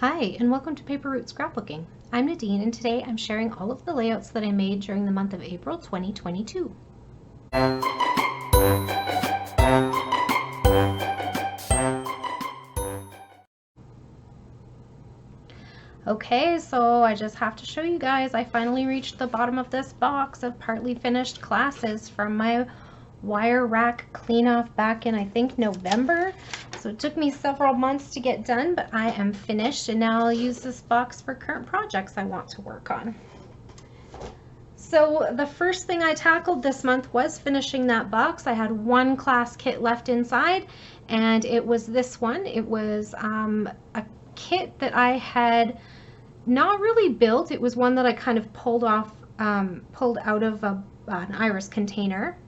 Hi, and welcome to Paper Route Scrapbooking. I'm Nadine, and today I'm sharing all of the layouts that I made during the month of April 2022. Okay, so I just have to show you guys, I finally reached the bottom of this box of partly finished classes from my wire rack clean-off back in, I think, November. So it took me several months to get done, but I am finished, and now I'll use this box for current projects I want to work on. So the first thing I tackled this month was finishing that box. I had one class kit left inside, and it was this one. It was a kit that I had not really built. It was one that I kind of pulled out of an iris container.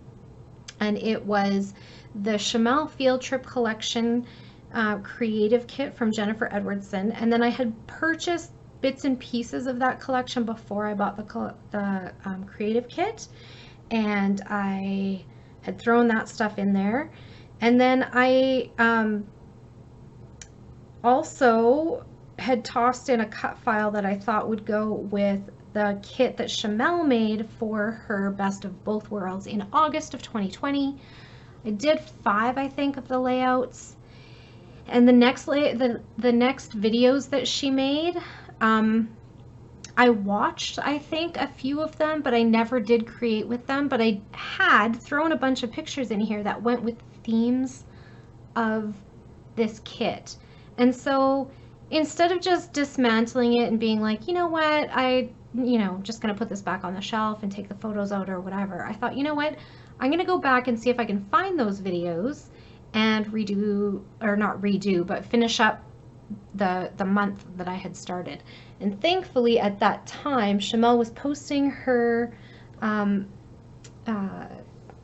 And it was the Chamel Field Trip Collection creative kit from Jennifer Edwardson. And then I had purchased bits and pieces of that collection before I bought the creative kit. And I had thrown that stuff in there. And then I also had tossed in a cut file that I thought would go with the kit that Chamel made for her Best of Both Worlds in August of 2020. I did 5, I think, of the layouts. And the next videos that she made, I watched, I think, a few of them, but I never did create with them. But I had thrown a bunch of pictures in here that went with themes of this kit. And so instead of just dismantling it and being like, you know what, just gonna put this back on the shelf and take the photos out or whatever, I thought, you know what, I'm gonna go back and see if I can find those videos and finish up the month that I had started. And thankfully at that time, Chamel was posting her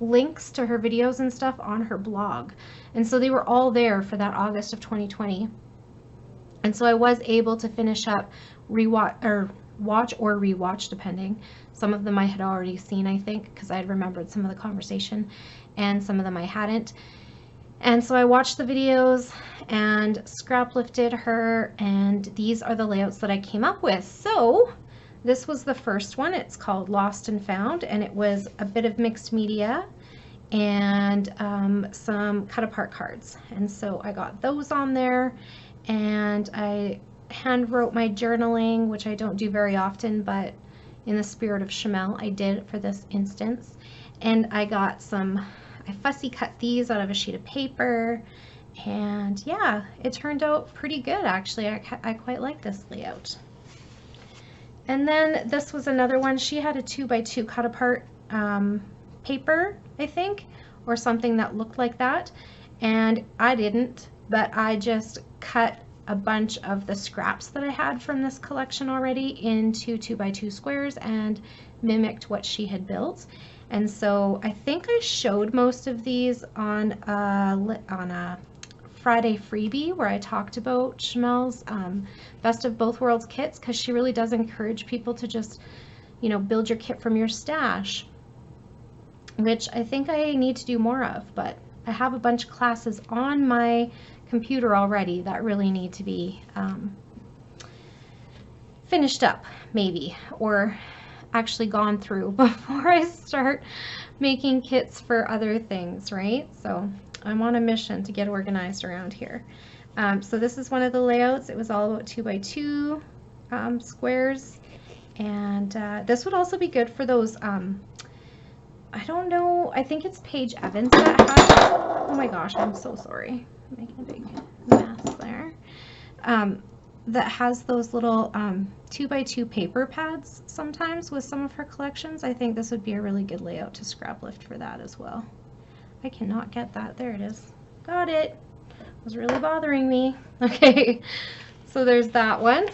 links to her videos and stuff on her blog. And so they were all there for that August of 2020. And so I was able to finish up, watch or rewatch, depending. Some of them I had already seen, I think, because I had remembered some of the conversation, and some of them I hadn't. And so I watched the videos and scrap lifted her, and these are the layouts that I came up with. So this was the first one. It's called Lost and Found, and it was a bit of mixed media and some cut apart cards. And so I got those on there. And I hand wrote my journaling, which I don't do very often, but in the spirit of Chamel, I did for this instance. And I fussy cut these out of a sheet of paper. And yeah, it turned out pretty good, actually. I quite like this layout. And then this was another one. She had a 2x2 cut apart paper, I think, or something that looked like that. And I didn't. But I just cut a bunch of the scraps that I had from this collection already into 2x2 squares and mimicked what she had built. And so I think I showed most of these on a Friday freebie where I talked about Chamel's Best of Both Worlds kits, because she really does encourage people to just, build your kit from your stash, which I think I need to do more of. But I have a bunch of classes on my computer already that really need to be finished up, maybe, or actually gone through before I start making kits for other things, right? So I'm on a mission to get organized around here. So this is one of the layouts. It was all about 2x2 squares, and this would also be good for those I don't know, I think it's Paige Evans that has, oh my gosh, I'm so sorry, I'm making a big mess there, that has those little 2x2 paper pads sometimes with some of her collections. I think this would be a really good layout to scrap lift for that as well. I cannot get that, there it is, got it, it was really bothering me. Okay, so there's that one.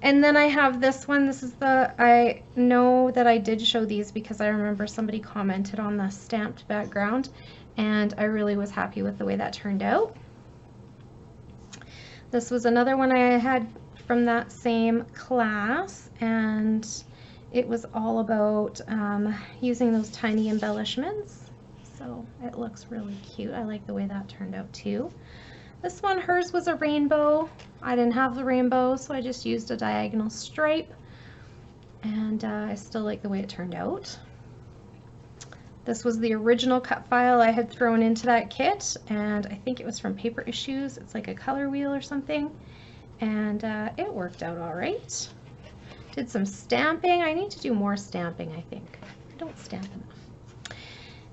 And then I have this one. This is I know that I did show these because I remember somebody commented on the stamped background, and I really was happy with the way that turned out. This was another one I had from that same class, and it was all about using those tiny embellishments. So it looks really cute. I like the way that turned out too. This one, hers was a rainbow. I didn't have the rainbow, so I just used a diagonal stripe, and I still like the way it turned out. This was the original cut file I had thrown into that kit, and I think it was from Paper Issues. It's like a color wheel or something, and it worked out all right. Did some stamping. I need to do more stamping, I think. I don't stamp enough.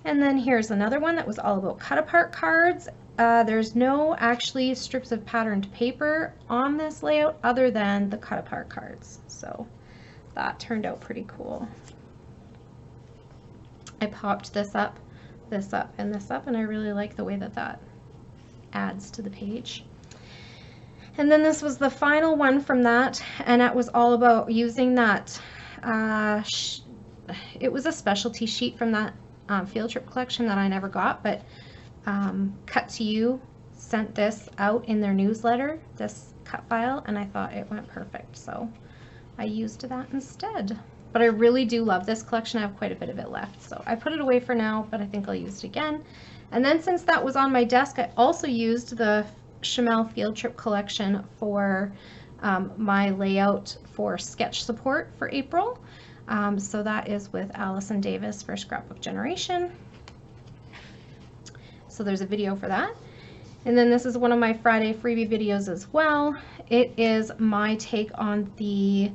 And then here's another one that was all about cut apart cards. There's no actually strips of patterned paper on this layout other than the cut apart cards. So that turned out pretty cool. I popped this up, and this up, and I really like the way that that adds to the page. And then this was the final one from that, and that was all about using that, it was a specialty sheet from that field trip collection that I never got, but Cut to You sent this out in their newsletter, this cut file, and I thought it went perfect, so I used that instead. But I really do love this collection. I have quite a bit of it left, so I put it away for now, but I think I'll use it again. And then since that was on my desk, I also used the Chamel field trip collection for my layout for sketch support for April. So that is with Allison Davis for Scrapbook Generation. So there's a video for that. And then this is one of my Friday freebie videos as well. It is my take on the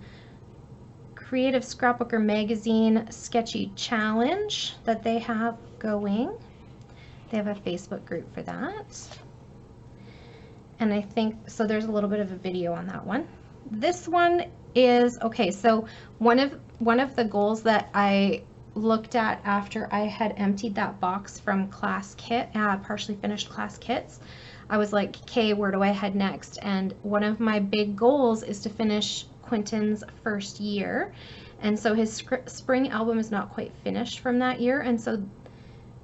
Creative Scrapbooker Magazine Sketchy Challenge that they have going. They have a Facebook group for that. And I think, so there's a little bit of a video on that one. This one is, okay, so one of the goals that I looked at after I had emptied that box from class kit, partially finished class kits, I was like, okay, where do I head next? And one of my big goals is to finish Quentin's first year. And so his spring album is not quite finished from that year. And so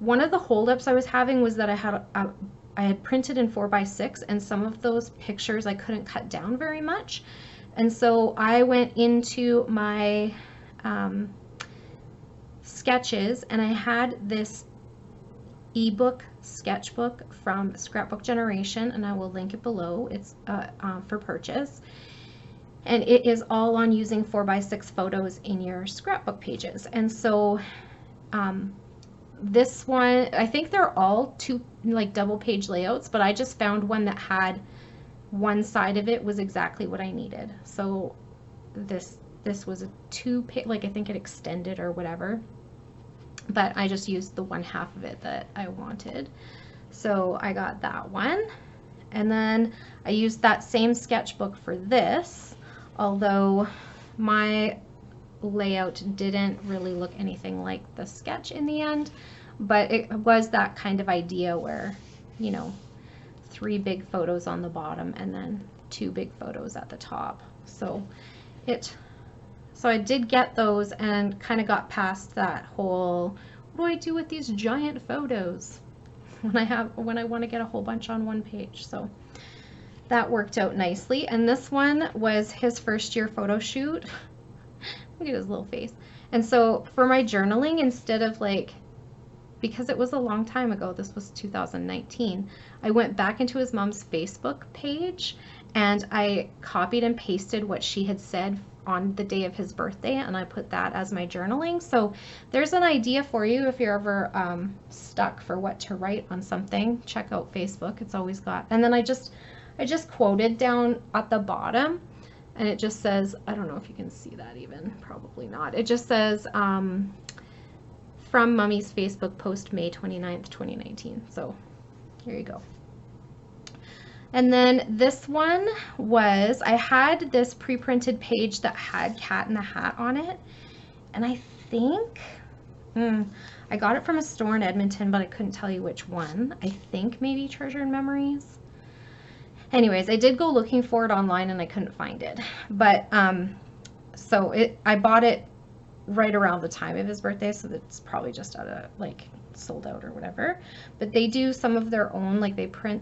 one of the holdups I was having was that I had printed in 4x6, and some of those pictures I couldn't cut down very much. And so I went into my sketches, and I had this ebook sketchbook from Scrapbook Generation, and I will link it below. It's for purchase. And it is all on using 4x6 photos in your scrapbook pages. And so this one, I think they're all double page layouts, but I just found one that had one side of it was exactly what I needed. So this was a 2-page, I think it extended or whatever, but I just used the one half of it that I wanted. So I got that one. And then I used that same sketchbook for this, although my layout didn't really look anything like the sketch in the end, but it was that kind of idea where, you know, 3 big photos on the bottom and then 2 big photos at the top. So I did get those and kind of got past that whole, what do I do with these giant photos when I want to get a whole bunch on one page. So that worked out nicely. And this one was his first year photo shoot. Look at his little face. And so for my journaling, instead of because it was a long time ago, this was 2019, I went back into his mom's Facebook page and I copied and pasted what she had said on the day of his birthday, and I put that as my journaling. So there's an idea for you if you're ever stuck for what to write on something. Check out Facebook. It's always got, and then I just quoted down at the bottom, and it just says, I don't know if you can see that even, probably not. It just says, from Mummy's Facebook post, May 29th, 2019. So here you go. And then this one was, I had this pre-printed page that had Cat in the Hat on it. And I think, I got it from a store in Edmonton, but I couldn't tell you which one. I think maybe Treasure and Memories. Anyways, I did go looking for it online and I couldn't find it. But, I bought it right around the time of his birthday, so it's probably just out of, sold out or whatever. But they do some of their own, they print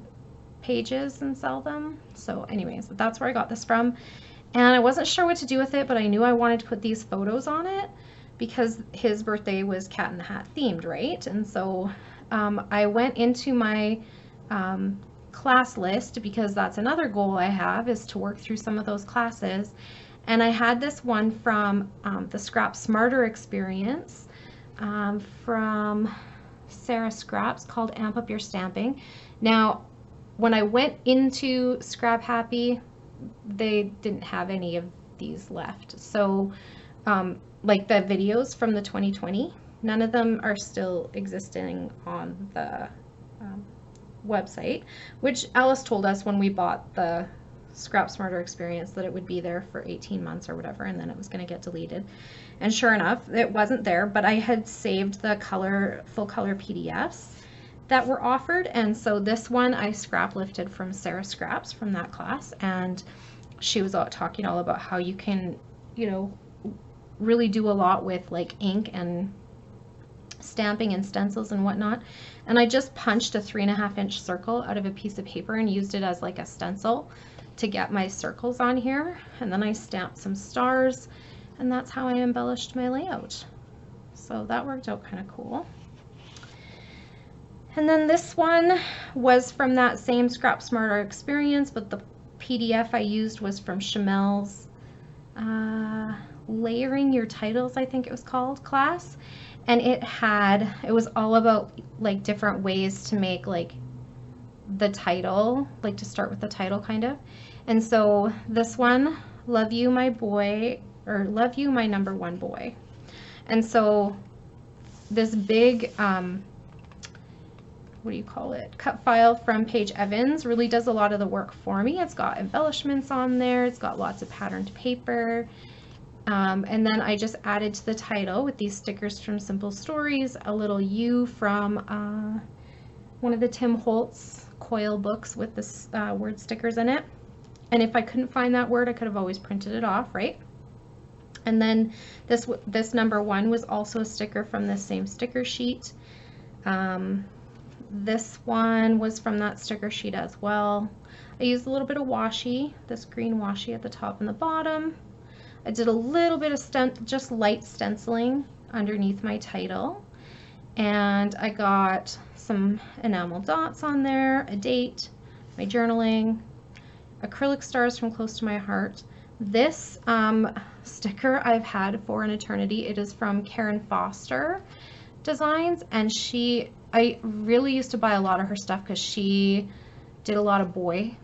pages and sell them. So anyways, that's where I got this from. And I wasn't sure what to do with it, but I knew I wanted to put these photos on it because his birthday was Cat in the Hat themed, right? And so I went into my class list, because that's another goal I have, is to work through some of those classes. And I had this one from the Scrap Smarter experience from Sarah Scraps called Amp Up Your Stamping. Now, when I went into Scrap Happy, they didn't have any of these left. So like the videos from the 2020, none of them are still existing on the website, which Alice told us when we bought the Scrap Smarter experience that it would be there for 18 months or whatever, and then it was going to get deleted. And sure enough, it wasn't there, but I had saved the full color PDFs that were offered, and so this one I scrap lifted from Sarah Scraps from that class, and she was talking all about how you can, you know, really do a lot with like ink and stamping and stencils and whatnot. And I just punched a 3.5-inch circle out of a piece of paper and used it as like a stencil to get my circles on here, and then I stamped some stars, and that's how I embellished my layout. So that worked out kind of cool. And then this one was from that same Scrap Smarter experience, but the PDF I used was from Chamel's Layering Your Titles, I think it was called, class. And it was all about like different ways to make like the title, like to start with the title kind of. And so this one, Love You My Boy, or Love You My Number One Boy. And so this big, what do you call it, cut file from Paige Evans really does a lot of the work for me. It's got embellishments on there, it's got lots of patterned paper. And then I just added to the title with these stickers from Simple Stories, a little U from one of the Tim Holtz coil books with this word stickers in it. And if I couldn't find that word, I could have always printed it off, right? And then this number 1 was also a sticker from this same sticker sheet. This one was from that sticker sheet as well. I used a little bit of washi, this green washi at the top and the bottom. I did a little bit of just light stenciling underneath my title, and I got some enamel dots on there, a date, my journaling, acrylic stars from Close to My Heart. This sticker I've had for an eternity. It is from Karen Foster Designs, and I really used to buy a lot of her stuff because she did a lot of boy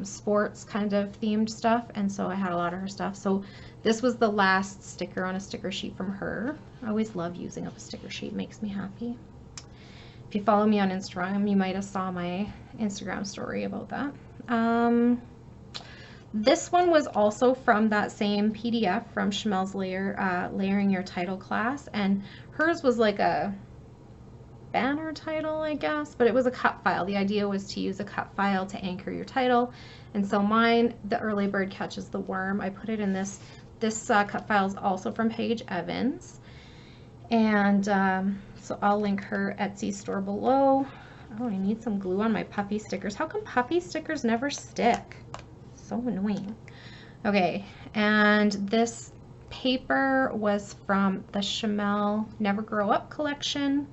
sports kind of themed stuff, and so I had a lot of her stuff. So this was the last sticker on a sticker sheet from her. I always love using up a sticker sheet, it makes me happy. If you follow me on Instagram, you might have saw my Instagram story about that. This one was also from that same PDF from Chamel's Layering Your Title class, and hers was like a banner title, I guess, but it was a cut file. The idea was to use a cut file to anchor your title, and so mine, The Early Bird Catches the Worm, I put it in this cut file is also from Paige Evans, and so I'll link her Etsy store below. Oh, I need some glue on my puppy stickers. How come puppy stickers never stick? So annoying. Okay, and this paper was from the Chamel Never Grow Up collection,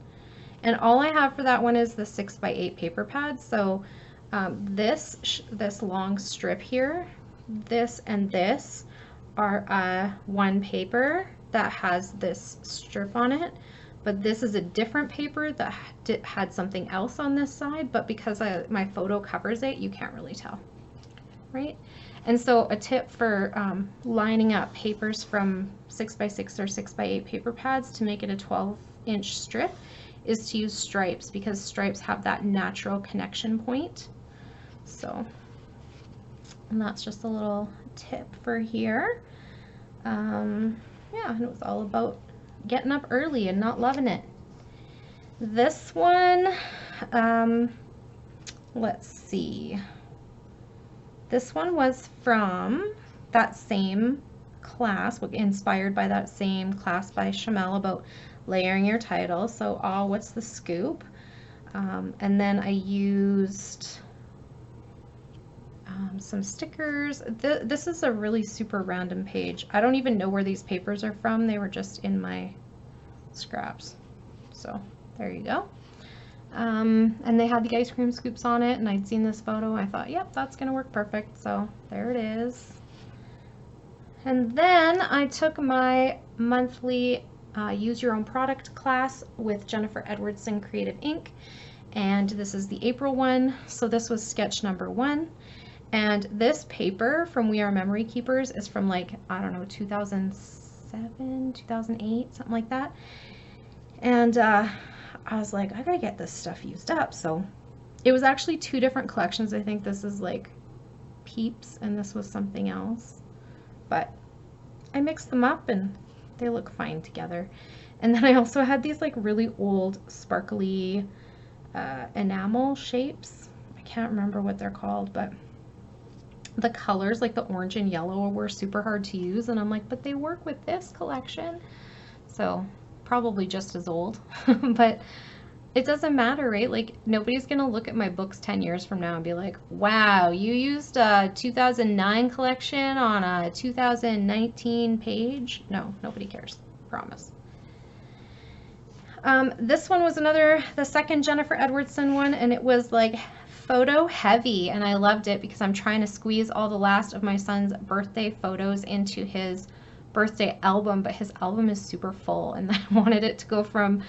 and all I have for that one is the 6x8 paper pad. So this long strip here, this and this are one paper that has this strip on it, but this is a different paper that had something else on this side, but because my photo covers it, you can't really tell, right? And so a tip for lining up papers from 6x6 or 6x8 paper pads to make it a 12-inch strip is to use stripes, because stripes have that natural connection point. So, and that's just a little tip for here. Yeah, and it was all about getting up early and not loving it. This one, let's see. This one was from that same class, inspired by that same class by Chamel about layering your title. So, what's the scoop? And then I used some stickers. This is a really super random page. I don't even know where these papers are from. They were just in my scraps. So there you go. And they had the ice cream scoops on it, and I'd seen this photo. I thought, yep, that's gonna work perfect. So there it is. And then I took my monthly use your own product class with Jennifer Edwardson Creative Inc. And this is the April one. So this was sketch number 1. And this paper from We Are Memory Keepers is from, like, I don't know, 2007, 2008, something like that. And I was like, I gotta get this stuff used up. So it was actually 2 different collections. I think this is like Peeps and this was something else. But I mixed them up and they look fine together. And then I also had these like really old sparkly enamel shapes. I can't remember what they're called, but the colors, like the orange and yellow, were super hard to use, and I'm like, but they work with this collection. So probably just as old, but it doesn't matter, right? Like, nobody's gonna look at my books 10 years from now and be like, wow, you used a 2009 collection on a 2019 page. No, nobody cares, promise. This one was the second Jennifer Edwardson one, and it was like photo heavy, and I loved it because I'm trying to squeeze all the last of my son's birthday photos into his birthday album, but his album is super full, and I wanted it to go from,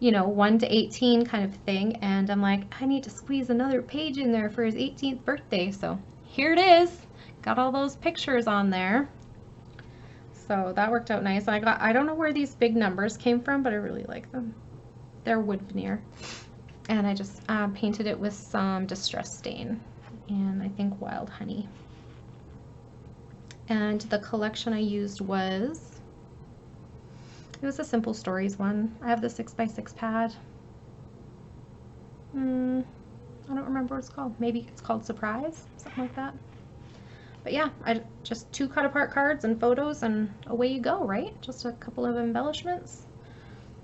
you know, 1 to 18 kind of thing, and I'm like, I need to squeeze another page in there for his 18th birthday, so here it is. Got all those pictures on there. So that worked out nice. I don't know where these big numbers came from, but I really like them. They're wood veneer. And I just painted it with some Distress Stain and I think Wild Honey. And the collection I used was, it was a Simple Stories one. I have the 6x6 pad. I don't remember what it's called. Maybe it's called Surprise, something like that. But yeah, I just 2 cut apart cards and photos and away you go, right? Just a couple of embellishments.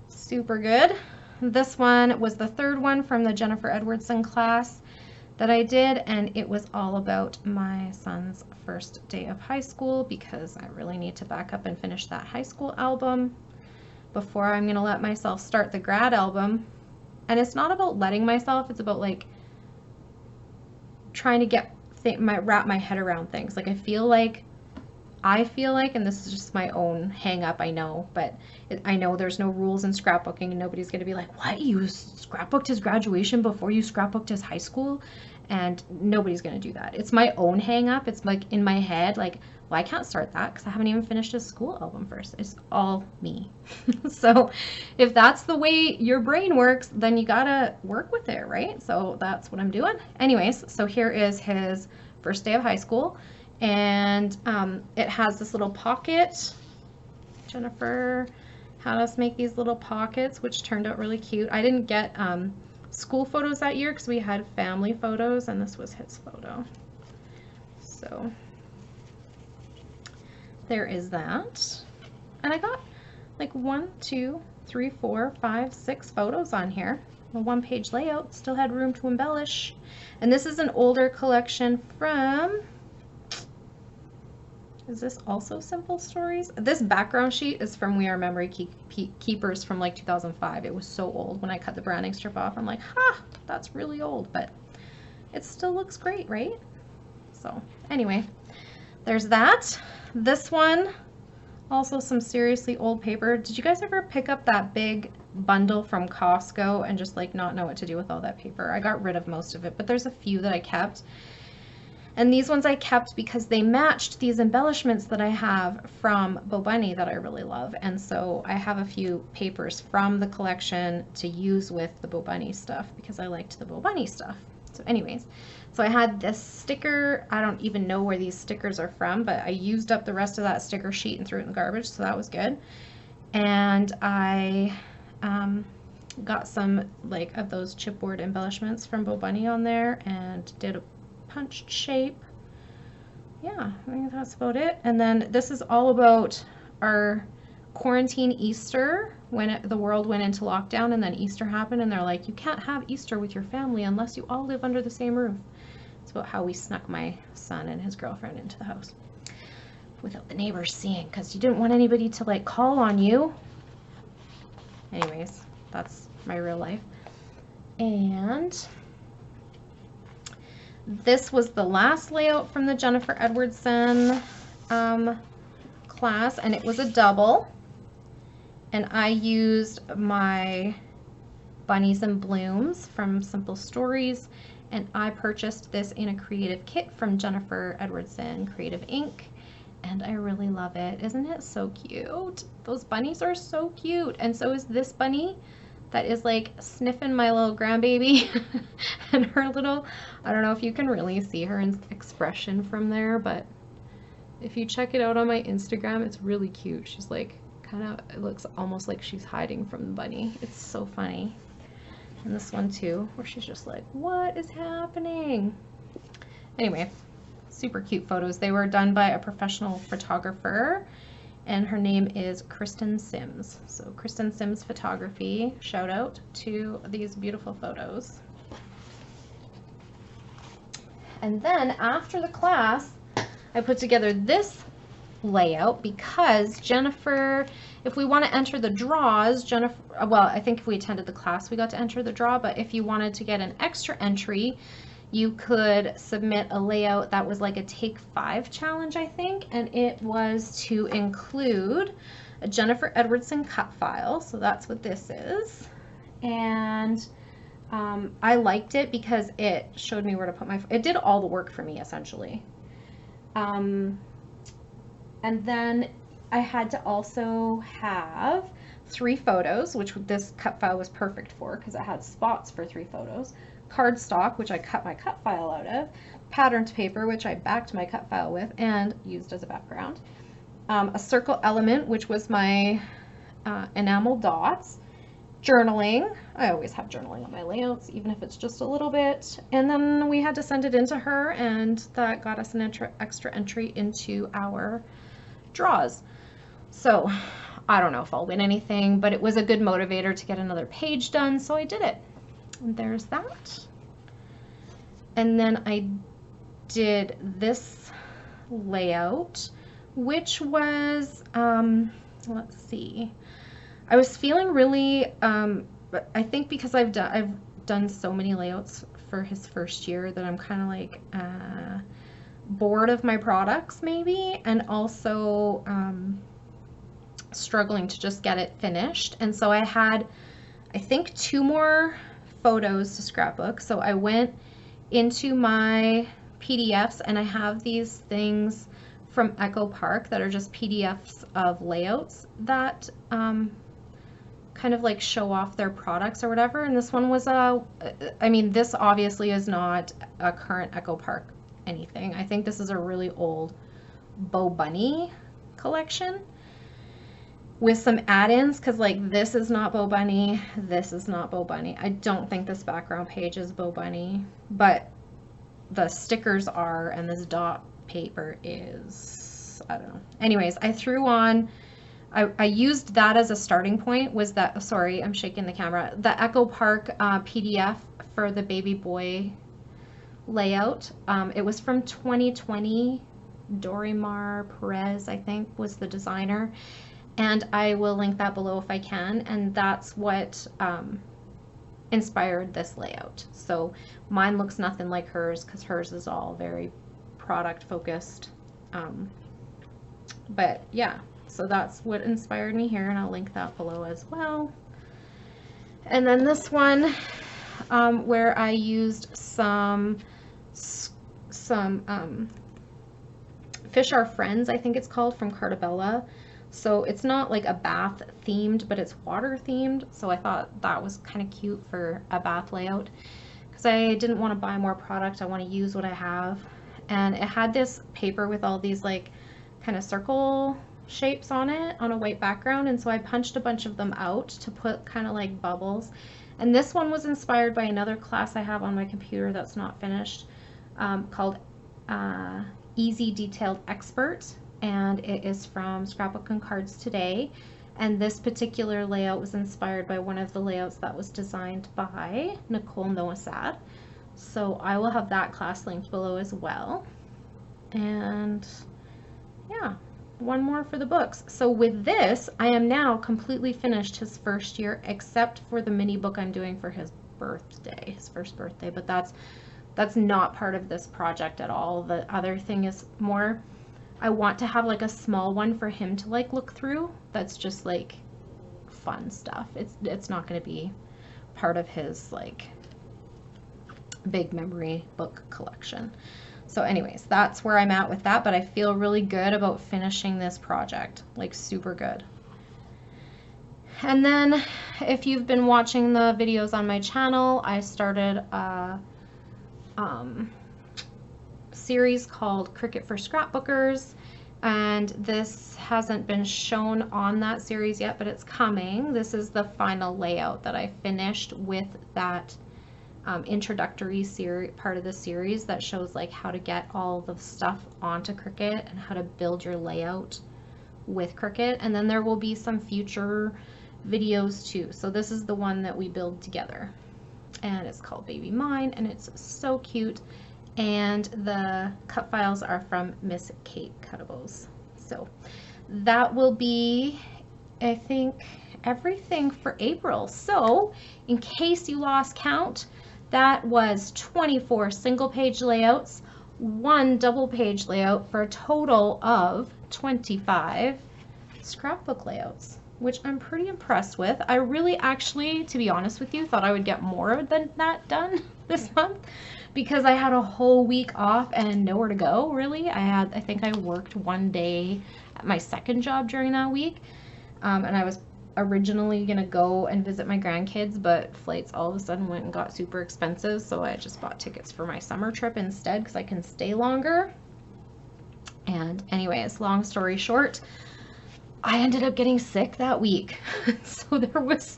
Super good. This one was the 3rd one from the Jennifer Edwardson class that I did, and it was all about my son's first day of high school because I really need to back up and finish that high school album before I'm gonna let myself start the grad album. And it's not about letting myself, it's about like trying to wrap my head around things. Like I feel like, and this is just my own hang up, I know, but I know there's no rules in scrapbooking and nobody's going to be like, what, you scrapbooked his graduation before you scrapbooked his high school? And nobody's going to do that. It's my own hang up. It's like in my head, like, well, I can't start that because I haven't even finished his school album first. It's all me. So if that's the way your brain works, then you gotta work with it, right? So that's what I'm doing. Anyways, so here is his first day of high school. And it has this little pocket. Jennifer had us make these little pockets, which turned out really cute. I didn't get school photos that year because we had family photos, and this was his photo. So there is that. And I got like 1, 2, 3, 4, 5, 6 photos on here. A 1-page layout, still had room to embellish. And this is an older collection from, is this also Simple Stories? This background sheet is from We Are Memory Keepers from like 2005. It was so old. When I cut the branding strip off, I'm like, ha, that's really old, but it still looks great, right? So anyway, there's that. This one, also some seriously old paper. Did you guys ever pick up that big bundle from Costco and just like not know what to do with all that paper? I got rid of most of it, but there's a few that I kept. And these ones I kept because they matched these embellishments that I have from Bo Bunny that I really love. And so I have a few papers from the collection to use with the Bo Bunny stuff because I liked the Bo Bunny stuff. So anyways, so I had this sticker. I don't even know where these stickers are from, but I used up the rest of that sticker sheet and threw it in the garbage, so that was good. And I got some like of those chipboard embellishments from Bo Bunny on there and did a punched shape. Yeah, I think that's about it. And then this is all about our quarantine Easter when the world went into lockdown, and then Easter happened and they're like, you can't have Easter with your family unless you all live under the same roof. It's about how we snuck my son and his girlfriend into the house without the neighbors seeing because you didn't want anybody to like call on you. Anyways, that's my real life. And this was the last layout from the Jennifer Edwardson class, and it was a double. And I used my Bunnies and Blooms from Simple Stories, and I purchased this in a creative kit from Jennifer Edwardson Creative Inc. And I really love it. Isn't it so cute? Those bunnies are so cute. And so is this bunny that is like sniffing my little grandbaby. And her little, I don't know if you can really see her expression from there, but if you check it out on my Instagram, it's really cute. She's like, kind of, it looks almost like she's hiding from the bunny. It's so funny. And this one too, where she's just like, what is happening? Anyway, super cute photos. They were done by a professional photographer, and her name is Kristen Sims. So Kristen Sims Photography, shout out to these beautiful photos. And then after the class, I put together this layout because Jennifer, if we want to enter the draws, Jennifer, well, I think if we attended the class, we got to enter the draw, but if you wanted to get an extra entry, you could submit a layout that was like a Take 5 challenge, I think, and it was to include a Jennifer Edwardson cut file. So that's what this is. And I liked it because it showed me where to put my, it did all the work for me essentially. And then I had to also have 3 photos, which this cut file was perfect for because it had spots for 3 photos. Cardstock, which I cut my cut file out of, patterned paper, which I backed my cut file with and used as a background, a circle element, which was my enamel dots, journaling. I always have journaling on my layouts, even if it's just a little bit. And then we had to send it in to her, and that got us an extra entry into our draws. So I don't know if I'll win anything, but it was a good motivator to get another page done, so I did it. And there's that. And then I did this layout, which was, let's see, I was feeling really, I think because I've done so many layouts for his first year that I'm kind of like bored of my products maybe, and also struggling to just get it finished. And so I had, I think, 2 more photos to scrapbook. So I went into my PDFs, and I have these things from Echo Park that are just PDFs of layouts that kind of like show off their products or whatever. And this one was I mean, this obviously is not a current Echo Park anything. I think this is a really old Bo Bunny collection with some add-ins, because like this is not Bo Bunny, this is not Bo Bunny. I don't think this background page is Bo Bunny, but the stickers are, and this dot paper is, I don't know. Anyways, I threw on, I used that as a starting point, was that, sorry, I'm shaking the camera, the Echo Park PDF for the baby boy layout. It was from 2020, Dorimar Perez, I think, was the designer. And I will link that below if I can, and that's what inspired this layout. So mine looks nothing like hers because hers is all very product focused. But yeah, so that's what inspired me here, and I'll link that below as well. And then this one where I used some Fish Are Friends, I think it's called, from Cartabella. So it's not like a bath themed, but it's water themed. So I thought that was kind of cute for a bath layout because I didn't want to buy more product. I want to use what I have. And it had this paper with all these like kind of circle shapes on it on a white background. And so I punched a bunch of them out to put kind of like bubbles. And this one was inspired by another class I have on my computer that's not finished called Easy Detailed Expert. And it is from Scrapbook and Cards Today. And this particular layout was inspired by one of the layouts that was designed by Nicole Noasad. So I will have that class linked below as well. And yeah, one more for the books. So with this, I am now completely finished his first year, except for the mini book I'm doing for his birthday, his first birthday, but that's not part of this project at all. The other thing is more, I want to have like a small one for him to like look through. That's just like fun stuff. It's not going to be part of his like big memory book collection. So anyways, that's where I'm at with that, but I feel really good about finishing this project, like super good. And then if you've been watching the videos on my channel, I started a series called Cricut for Scrapbookers, and this hasn't been shown on that series yet, but it's coming. This is the final layout that I finished with that introductory part of the series that shows like how to get all the stuff onto Cricut and how to build your layout with Cricut. And then there will be some future videos too. So this is the one that we build together, and it's called Baby Mine, and it's so cute. And the cut files are from Miss Kate Cuttables. So that will be, I think, everything for April. So in case you lost count, that was 24 single page layouts, 1 double page layout, for a total of 25 scrapbook layouts, which I'm pretty impressed with. I really actually, to be honest with you, thought I would get more than that done this month, because I had a whole week off and nowhere to go, really. I think I worked 1 day at my second job during that week, and I was originally gonna go and visit my grandkids, but flights all of a sudden went and got super expensive, so I just bought tickets for my summer trip instead because I can stay longer. And anyways, long story short, I ended up getting sick that week. So there was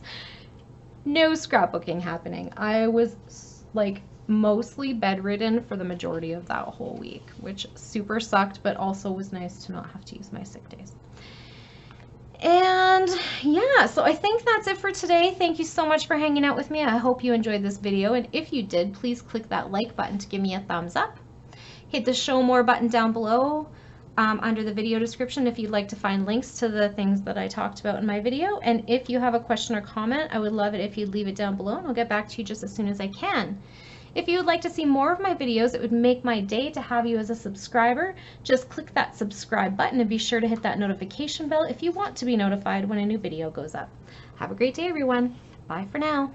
no scrapbooking happening. I was like mostly bedridden for the majority of that whole week, which super sucked, but also was nice to not have to use my sick days. And yeah, so I think that's it for today. Thank you so much for hanging out with me. I hope you enjoyed this video, and if you did, please click that like button to give me a thumbs up. Hit the show more button down below under the video description if you'd like to find links to the things that I talked about in my video. And if you have a question or comment, I would love it if you'd leave it down below, and I'll get back to you just as soon as I can. If you would like to see more of my videos, it would make my day to have you as a subscriber. Just click that subscribe button and be sure to hit that notification bell if you want to be notified when a new video goes up. Have a great day, everyone. Bye for now.